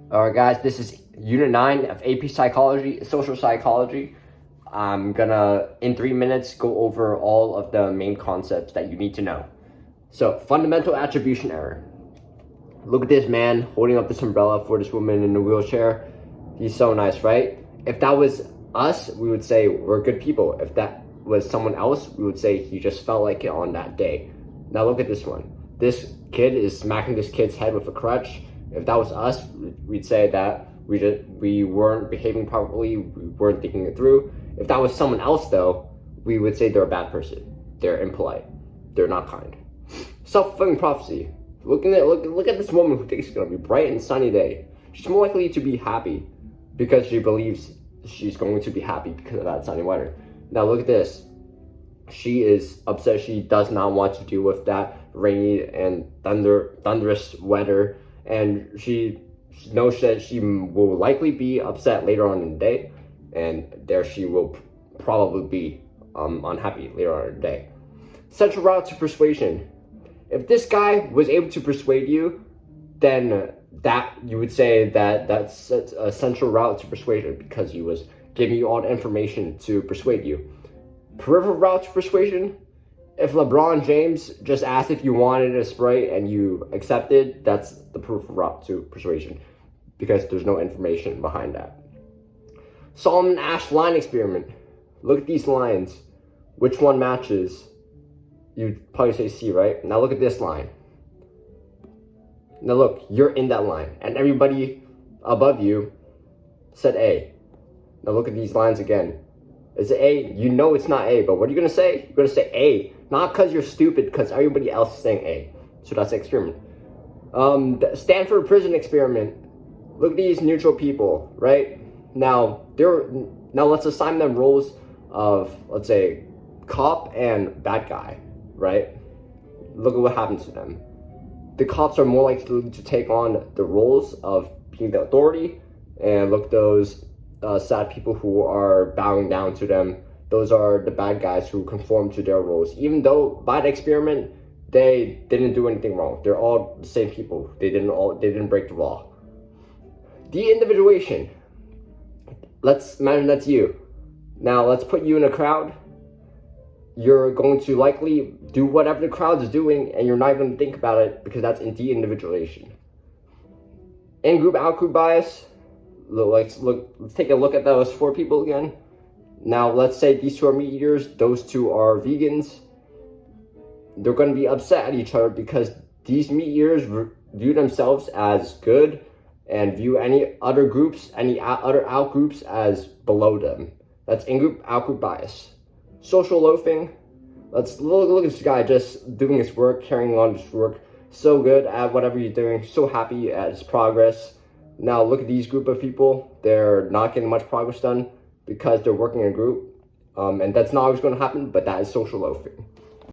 Alright guys, this is Unit 9 of AP Psychology, Social Psychology. I'm gonna, in 3 minutes, go over all of the main concepts that you need to know. So, fundamental attribution error. Look at this man holding up this umbrella for this woman in a wheelchair. He's so nice, right? If that was us, we would say we're good people. If that was someone else, we would say he just felt like it on that day. Now look at this one. This kid is smacking this kid's head with a crutch. If that was us, we'd say that we weren't behaving properly, we weren't thinking it through. If that was someone else though, we would say they're a bad person. They're impolite. They're not kind. Self-fulfilling prophecy. Look at this woman who thinks it's gonna be a bright and sunny day. She's more likely to be happy because she believes she's going to be happy because of that sunny weather. Now look at this. She is upset. She does not want to deal with that rainy and thunderous weather, and she knows that she will likely be upset later on in the day, and there she will probably be unhappy later on in the day. Central route to persuasion. If this guy was able to persuade you, then that you would say that that's a central route to persuasion because he was giving you all the information to persuade you. Peripheral route to persuasion. If LeBron James just asked if you wanted a Sprite and you accepted, that's the peripheral route to persuasion because there's no information behind that. Solomon Asch line experiment. Look at these lines. Which one matches? You'd probably say C, right? Now look at this line. Now look, you're in that line, and everybody above you said A. Now look at these lines again. Is it A? You know it's not A, but what are you gonna say? You're gonna say A, not because you're stupid, because everybody else is saying A. So that's the experiment. The Stanford prison experiment. Look at these neutral people, right? Now let's assign them roles of, let's say, cop and bad guy, right? Look at what happens to them. The cops are more likely to take on the roles of being the authority, and look, those sad people who are bowing down to them, those are the bad guys who conform to their roles. Even though by the experiment, they didn't do anything wrong. They're all the same people. They didn't break the law. De-individuation. Let's imagine that's you. Now let's put you in a crowd. You're going to likely do whatever the crowd is doing, and you're not going to think about it because that's de-individuation. In-group, out-group bias. Let's take a look at those 4 people again. Now let's say these 2 are meat eaters, those 2 are vegans. They're going to be upset at each other because these meat eaters view themselves as good and view any other groups, any other out groups as below them. That's in-group, out-group bias. Social loafing. Let's look at this guy just doing his work, carrying on his work, so good at whatever he's doing, so happy at his progress. Now look at these group of people. They're not getting much progress done because they're working in a group, and that's not always going to happen, but that is social loafing.